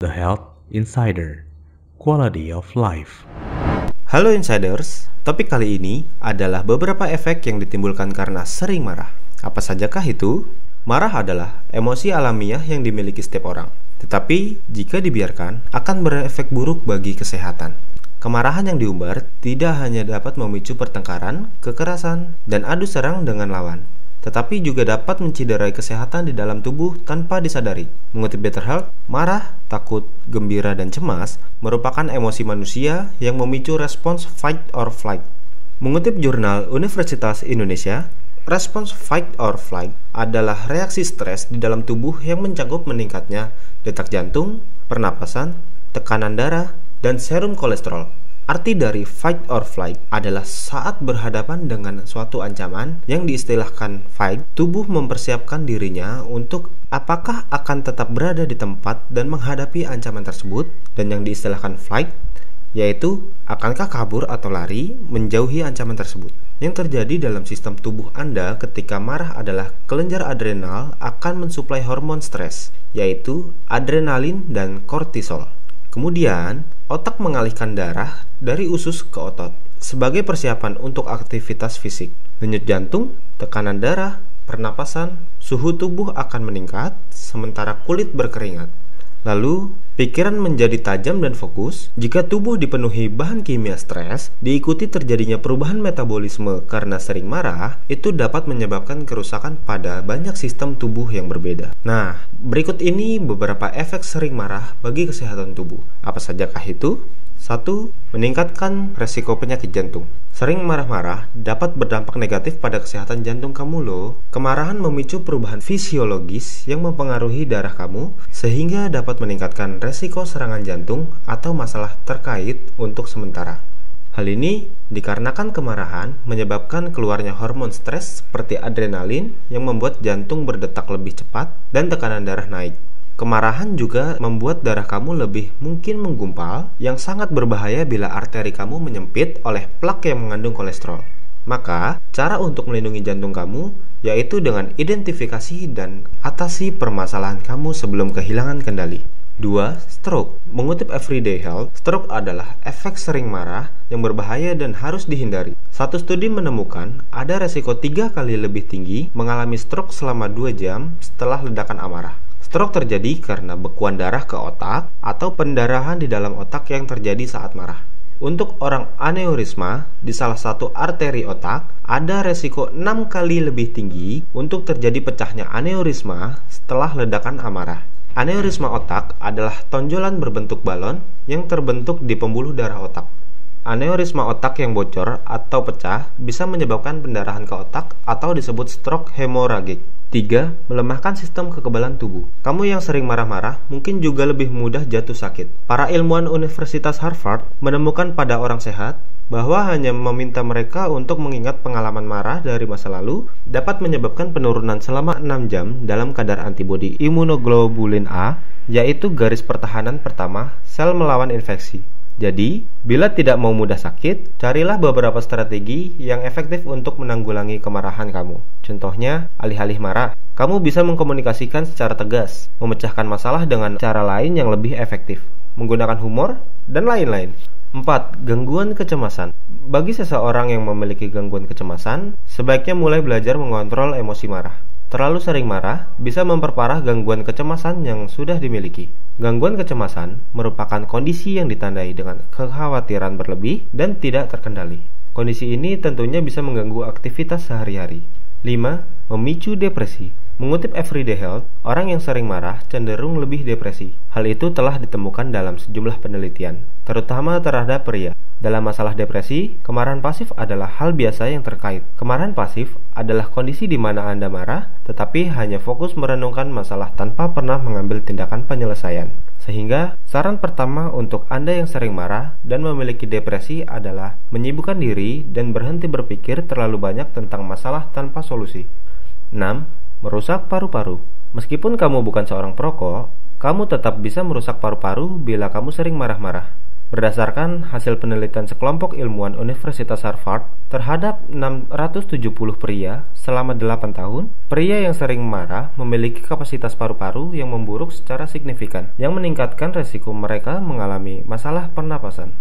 The Health Insider, Quality of Life. Halo Insiders, topik kali ini adalah beberapa efek yang ditimbulkan karena sering marah. Apa sajakah itu? Marah adalah emosi alamiah yang dimiliki setiap orang. Tetapi, jika dibiarkan, akan berefek buruk bagi kesehatan. Kemarahan yang diumbar tidak hanya dapat memicu pertengkaran, kekerasan, dan adu serang dengan lawan, tetapi juga dapat menciderai kesehatan di dalam tubuh tanpa disadari. Mengutip Better Health, marah, takut, gembira, dan cemas merupakan emosi manusia yang memicu respons fight or flight. Mengutip jurnal Universitas Indonesia, respons fight or flight adalah reaksi stres di dalam tubuh yang mencakup meningkatnya detak jantung, pernapasan, tekanan darah, dan serum kolesterol. Arti dari fight or flight adalah saat berhadapan dengan suatu ancaman yang diistilahkan fight, tubuh mempersiapkan dirinya untuk apakah akan tetap berada di tempat dan menghadapi ancaman tersebut, dan yang diistilahkan flight, yaitu akankah kabur atau lari menjauhi ancaman tersebut. Yang terjadi dalam sistem tubuh Anda ketika marah adalah kelenjar adrenal akan mensuplai hormon stres, yaitu adrenalin dan kortisol. Kemudian, otak mengalihkan darah dari usus ke otot sebagai persiapan untuk aktivitas fisik. Denyut jantung, tekanan darah, pernapasan, suhu tubuh akan meningkat sementara kulit berkeringat. Lalu, pikiran menjadi tajam dan fokus. Jika tubuh dipenuhi bahan kimia stres, diikuti terjadinya perubahan metabolisme karena sering marah, itu dapat menyebabkan kerusakan pada banyak sistem tubuh yang berbeda. Nah, berikut ini beberapa efek sering marah bagi kesehatan tubuh. Apa sajakah itu? 1. Meningkatkan resiko penyakit jantung. Sering marah-marah dapat berdampak negatif pada kesehatan jantung kamu loh. Kemarahan memicu perubahan fisiologis yang mempengaruhi darah kamu sehingga dapat meningkatkan resiko serangan jantung atau masalah terkait untuk sementara. Hal ini dikarenakan kemarahan menyebabkan keluarnya hormon stres seperti adrenalin yang membuat jantung berdetak lebih cepat dan tekanan darah naik. Kemarahan juga membuat darah kamu lebih mungkin menggumpal, yang sangat berbahaya bila arteri kamu menyempit oleh plak yang mengandung kolesterol. Maka, cara untuk melindungi jantung kamu yaitu dengan identifikasi dan atasi permasalahan kamu sebelum kehilangan kendali. 2. Stroke. Mengutip Everyday Health, stroke adalah efek sering marah yang berbahaya dan harus dihindari. Satu studi menemukan ada resiko 3 kali lebih tinggi mengalami stroke selama 2 jam setelah ledakan amarah. Stroke terjadi karena bekuan darah ke otak atau pendarahan di dalam otak yang terjadi saat marah. Untuk orang aneurisma di salah satu arteri otak, ada resiko 6 kali lebih tinggi untuk terjadi pecahnya aneurisma setelah ledakan amarah. Aneurisma otak adalah tonjolan berbentuk balon yang terbentuk di pembuluh darah otak. Aneurisma otak yang bocor atau pecah bisa menyebabkan pendarahan ke otak atau disebut stroke hemoragik. 3. Melemahkan sistem kekebalan tubuh. Kamu yang sering marah-marah mungkin juga lebih mudah jatuh sakit. Para ilmuwan Universitas Harvard menemukan pada orang sehat bahwa hanya meminta mereka untuk mengingat pengalaman marah dari masa lalu dapat menyebabkan penurunan selama 6 jam dalam kadar antibodi imunoglobulin A, yaitu garis pertahanan pertama sel melawan infeksi. Jadi, bila tidak mau mudah sakit, carilah beberapa strategi yang efektif untuk menanggulangi kemarahan kamu. Contohnya, alih-alih marah, kamu bisa mengkomunikasikan secara tegas, memecahkan masalah dengan cara lain yang lebih efektif, menggunakan humor, dan lain-lain. 4. Gangguan kecemasan. Bagi seseorang yang memiliki gangguan kecemasan, sebaiknya mulai belajar mengontrol emosi marah. Terlalu sering marah bisa memperparah gangguan kecemasan yang sudah dimiliki. Gangguan kecemasan merupakan kondisi yang ditandai dengan kekhawatiran berlebih dan tidak terkendali. Kondisi ini tentunya bisa mengganggu aktivitas sehari-hari. 5. Memicu depresi. Mengutip Everyday Health, orang yang sering marah cenderung lebih depresi. Hal itu telah ditemukan dalam sejumlah penelitian, terutama terhadap pria. Dalam masalah depresi, kemarahan pasif adalah hal biasa yang terkait. Kemarahan pasif adalah kondisi di mana Anda marah, tetapi hanya fokus merenungkan masalah tanpa pernah mengambil tindakan penyelesaian. Sehingga, saran pertama untuk Anda yang sering marah dan memiliki depresi adalah menyibukkan diri dan berhenti berpikir terlalu banyak tentang masalah tanpa solusi. 6. Merusak paru-paru. Meskipun kamu bukan seorang perokok, kamu tetap bisa merusak paru-paru bila kamu sering marah-marah. Berdasarkan hasil penelitian sekelompok ilmuwan Universitas Harvard terhadap 670 pria selama 8 tahun, pria yang sering marah memiliki kapasitas paru-paru yang memburuk secara signifikan, yang meningkatkan resiko mereka mengalami masalah pernapasan.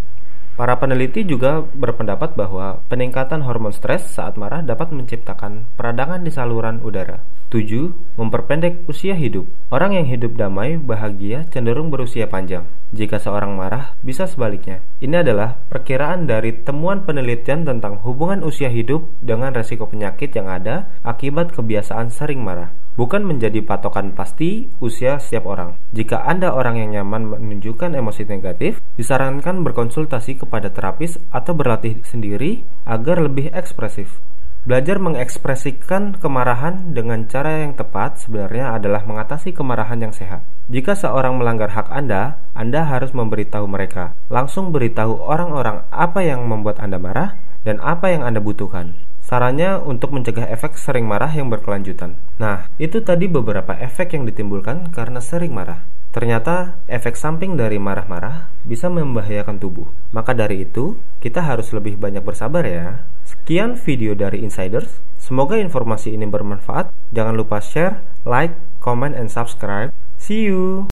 Para peneliti juga berpendapat bahwa peningkatan hormon stres saat marah dapat menciptakan peradangan di saluran udara. 7. Memperpendek usia hidup. Orang yang hidup damai, bahagia, cenderung berusia panjang. Jika seorang marah, bisa sebaliknya. Ini adalah perkiraan dari temuan penelitian tentang hubungan usia hidup dengan resiko penyakit yang ada akibat kebiasaan sering marah. Bukan menjadi patokan pasti usia setiap orang. Jika Anda orang yang nyaman menunjukkan emosi negatif, disarankan berkonsultasi kepada terapis atau berlatih sendiri agar lebih ekspresif. Belajar mengekspresikan kemarahan dengan cara yang tepat sebenarnya adalah mengatasi kemarahan yang sehat. Jika seorang melanggar hak Anda harus memberitahu mereka. Langsung beritahu orang-orang apa yang membuat Anda marah dan apa yang Anda butuhkan. Sarannya untuk mencegah efek sering marah yang berkelanjutan. Nah, itu tadi beberapa efek yang ditimbulkan karena sering marah. Ternyata efek samping dari marah-marah bisa membahayakan tubuh. Maka dari itu, kita harus lebih banyak bersabar ya. Sekian video dari Insiders. Semoga informasi ini bermanfaat. Jangan lupa share, like, comment, and subscribe. See you!